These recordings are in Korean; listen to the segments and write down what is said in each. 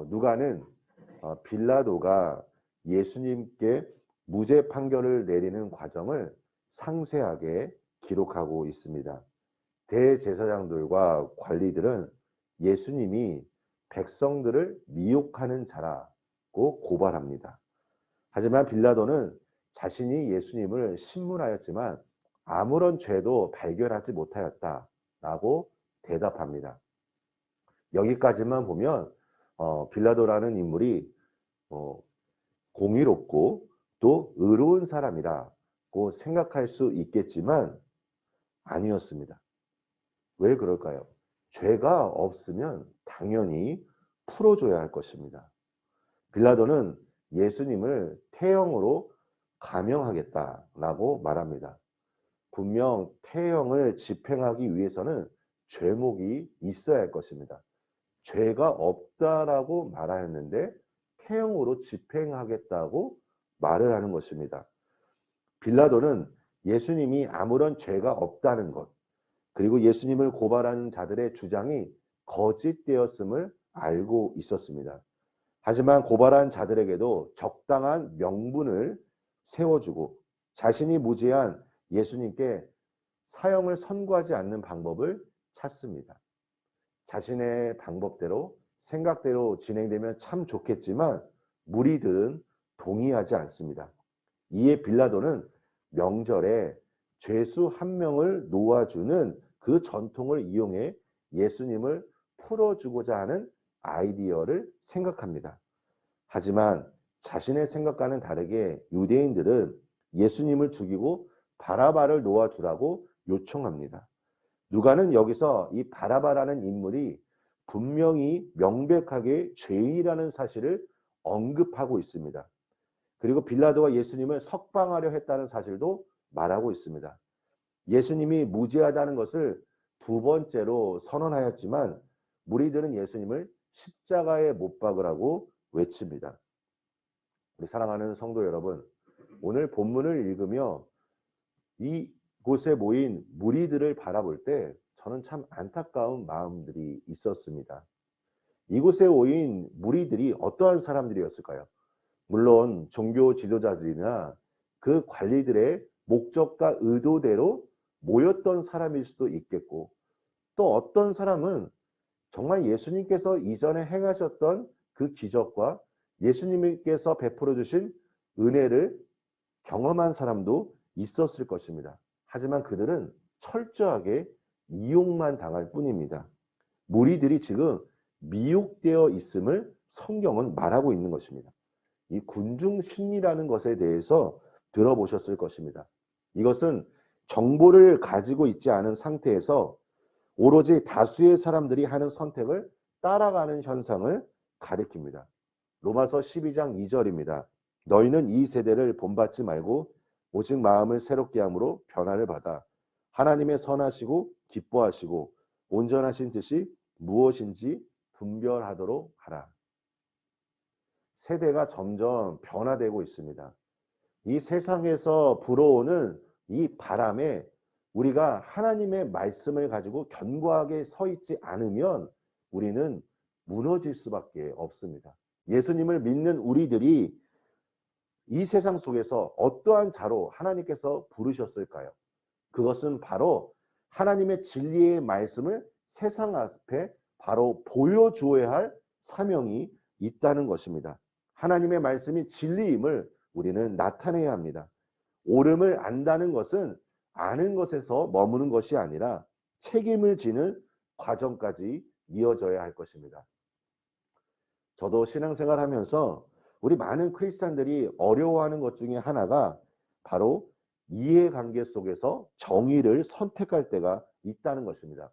누가는 빌라도가 예수님께 무죄 판결을 내리는 과정을 상세하게 기록하고 있습니다. 대제사장들과 관리들은 예수님이 백성들을 미혹하는 자라고 고발합니다. 하지만 빌라도는 자신이 예수님을 신문하였지만 아무런 죄도 발견하지 못하였다라고 대답합니다. 여기까지만 보면 빌라도라는 인물이 공의롭고 또 의로운 사람이라고 생각할 수 있겠지만 아니었습니다. 왜 그럴까요? 죄가 없으면 당연히 풀어줘야 할 것입니다. 빌라도는 예수님을 태형으로 감형하겠다라고 말합니다. 분명 태형을 집행하기 위해서는 죄목이 있어야 할 것입니다. 죄가 없다라고 말하였는데 태형으로 집행하겠다고 말을 하는 것입니다. 빌라도는 예수님이 아무런 죄가 없다는 것, 그리고 예수님을 고발하는 자들의 주장이 거짓되었음을 알고 있었습니다. 하지만 고발한 자들에게도 적당한 명분을 세워주고 자신이 무죄한 예수님께 사형을 선고하지 않는 방법을 찾습니다. 자신의 방법대로 생각대로 진행되면 참 좋겠지만 무리들은 동의하지 않습니다. 이에 빌라도는 명절에 죄수 한 명을 놓아주는 그 전통을 이용해 예수님을 풀어주고자 하는 아이디어를 생각합니다. 하지만 자신의 생각과는 다르게 유대인들은 예수님을 죽이고 바라바를 놓아주라고 요청합니다. 누가는 여기서 이 바라바라는 인물이 분명히 명백하게 죄인이라는 사실을 언급하고 있습니다. 그리고 빌라도가 예수님을 석방하려 했다는 사실도 말하고 있습니다. 예수님이 무죄하다는 것을 두 번째로 선언하였지만 무리들은 예수님을 십자가에 못 박으라고 외칩니다. 우리 사랑하는 성도 여러분, 오늘 본문을 읽으며 이곳에 모인 무리들을 바라볼 때 저는 참 안타까운 마음들이 있었습니다. 이곳에 모인 무리들이 어떠한 사람들이었을까요? 물론 종교 지도자들이나 그 관리들의 목적과 의도대로 모였던 사람일 수도 있겠고, 또 어떤 사람은 정말 예수님께서 이전에 행하셨던 그 기적과 예수님께서 베풀어 주신 은혜를 경험한 사람도 있었을 것입니다. 하지만 그들은 철저하게 이용만 당할 뿐입니다. 무리들이 지금 미혹되어 있음을 성경은 말하고 있는 것입니다. 이 군중 심리라는 것에 대해서 들어보셨을 것입니다. 이것은 정보를 가지고 있지 않은 상태에서 오로지 다수의 사람들이 하는 선택을 따라가는 현상을 가리킵니다. 로마서 12장 2절입니다. 너희는 이 세대를 본받지 말고 오직 마음을 새롭게 함으로 변화를 받아 하나님의 선하시고 기뻐하시고 온전하신 뜻이 무엇인지 분별하도록 하라. 세대가 점점 변화되고 있습니다. 이 세상에서 불어오는 이 바람에 우리가 하나님의 말씀을 가지고 견고하게 서 있지 않으면 우리는 무너질 수밖에 없습니다. 예수님을 믿는 우리들이 이 세상 속에서 어떠한 자로 하나님께서 부르셨을까요? 그것은 바로 하나님의 진리의 말씀을 세상 앞에 바로 보여주어야 할 사명이 있다는 것입니다. 하나님의 말씀이 진리임을 우리는 나타내야 합니다. 옳음을 안다는 것은 아는 것에서 머무는 것이 아니라 책임을 지는 과정까지 이어져야 할 것입니다. 저도 신앙생활 하면서 우리 많은 크리스찬들이 어려워하는 것 중에 하나가 바로 이해관계 속에서 정의를 선택할 때가 있다는 것입니다.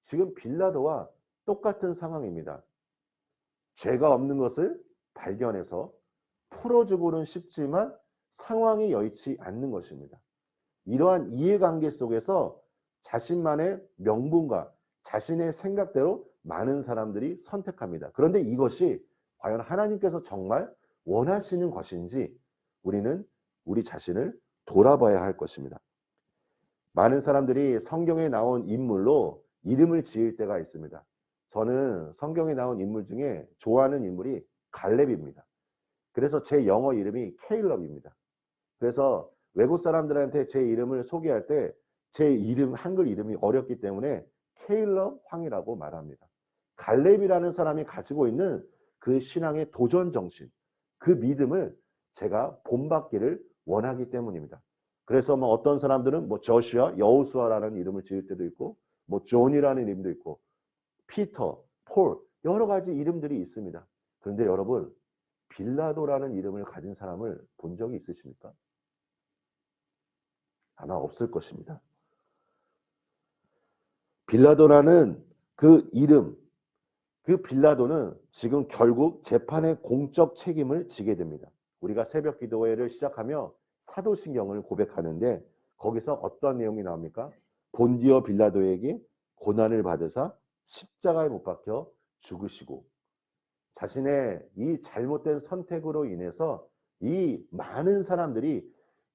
지금 빌라도와 똑같은 상황입니다. 죄가 없는 것을 발견해서 풀어주고는 싶지만 상황이 여의치 않는 것입니다. 이러한 이해관계 속에서 자신만의 명분과 자신의 생각대로 많은 사람들이 선택합니다. 그런데 이것이 과연 하나님께서 정말 원하시는 것인지 우리는 우리 자신을 돌아봐야 할 것입니다. 많은 사람들이 성경에 나온 인물로 이름을 지을 때가 있습니다. 저는 성경에 나온 인물 중에 좋아하는 인물이 갈렙입니다. 그래서 제 영어 이름이 케일럽입니다. 그래서 외국 사람들한테 제 이름을 소개할 때 제 이름, 한글 이름이 어렵기 때문에 케일럽 황이라고 말합니다. 갈렙이라는 사람이 가지고 있는 그 신앙의 도전 정신, 그 믿음을 제가 본받기를 원하기 때문입니다. 그래서 뭐 어떤 사람들은 뭐 저시아, 여호수아라는 이름을 지을 때도 있고, 뭐 존이라는 이름도 있고, 피터, 폴, 여러 가지 이름들이 있습니다. 그런데 여러분, 빌라도라는 이름을 가진 사람을 본 적이 있으십니까? 아마 없을 것입니다. 빌라도라는 그 이름, 그 빌라도는 지금 결국 재판의 공적 책임을 지게 됩니다. 우리가 새벽 기도회를 시작하며 사도신경을 고백하는데 거기서 어떤 내용이 나옵니까? 본디오 빌라도에게 고난을 받으사 십자가에 못 박혀 죽으시고, 자신의 이 잘못된 선택으로 인해서 이 많은 사람들이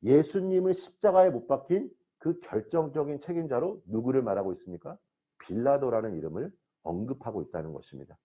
예수님을 십자가에 못 박힌 그 결정적인 책임자로 누구를 말하고 있습니까? 빌라도라는 이름을 언급하고 있다는 것입니다.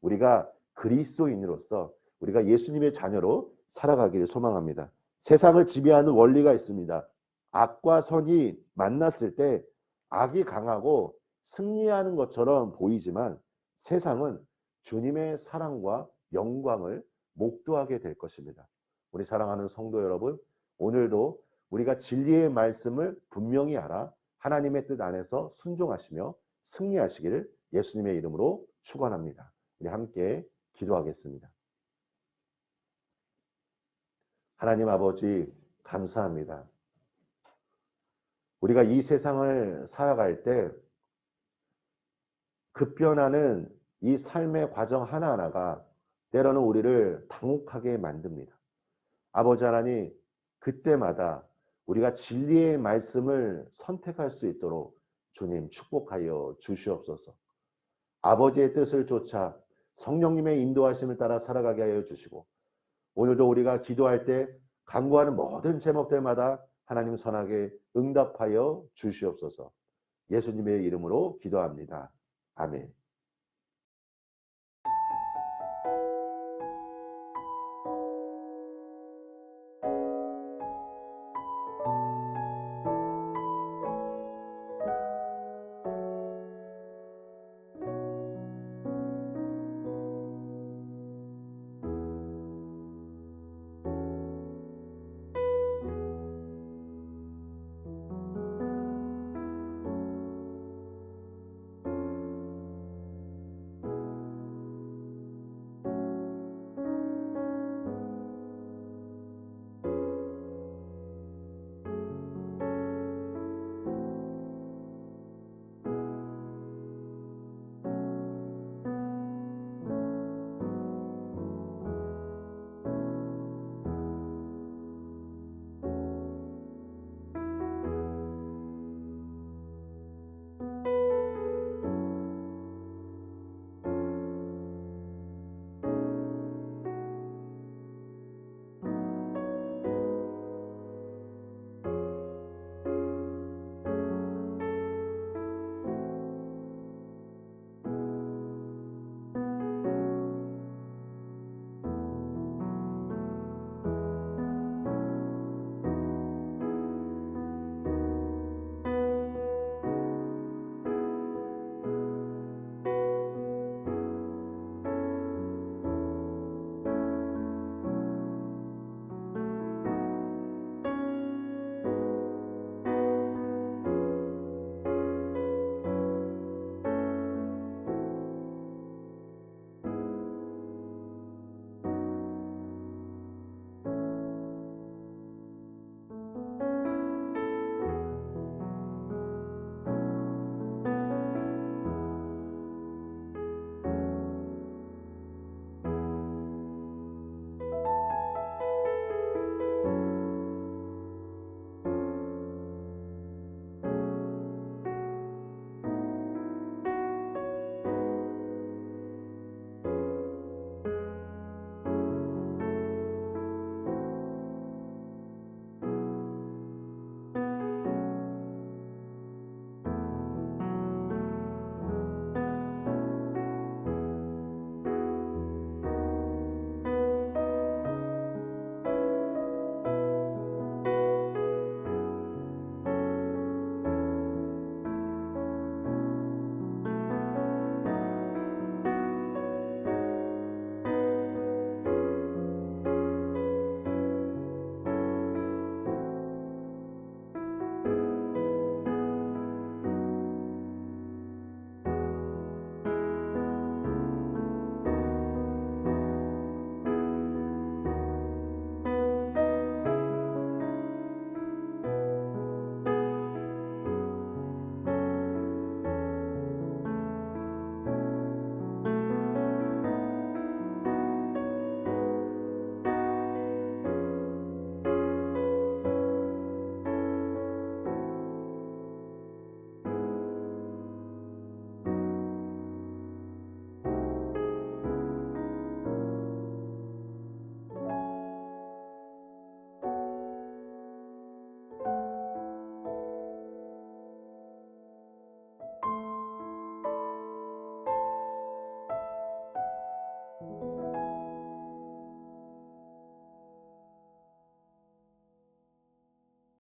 우리가 그리스도인으로서 우리가 예수님의 자녀로 살아가기를 소망합니다. 세상을 지배하는 원리가 있습니다. 악과 선이 만났을 때 악이 강하고 승리하는 것처럼 보이지만 세상은 주님의 사랑과 영광을 목도하게 될 것입니다. 우리 사랑하는 성도 여러분, 오늘도 우리가 진리의 말씀을 분명히 알아 하나님의 뜻 안에서 순종하시며 승리하시기를 예수님의 이름으로 축원합니다. 우리 함께 기도하겠습니다. 하나님 아버지, 감사합니다. 우리가 이 세상을 살아갈 때 급변하는 이 삶의 과정 하나하나가 때로는 우리를 당혹하게 만듭니다. 아버지 하나님, 그때마다 우리가 진리의 말씀을 선택할 수 있도록 주님 축복하여 주시옵소서. 아버지의 뜻을 쫓아 성령님의 인도하심을 따라 살아가게 하여 주시고, 오늘도 우리가 기도할 때 간구하는 모든 제목들마다 하나님 선하게 응답하여 주시옵소서. 예수님의 이름으로 기도합니다. 아멘.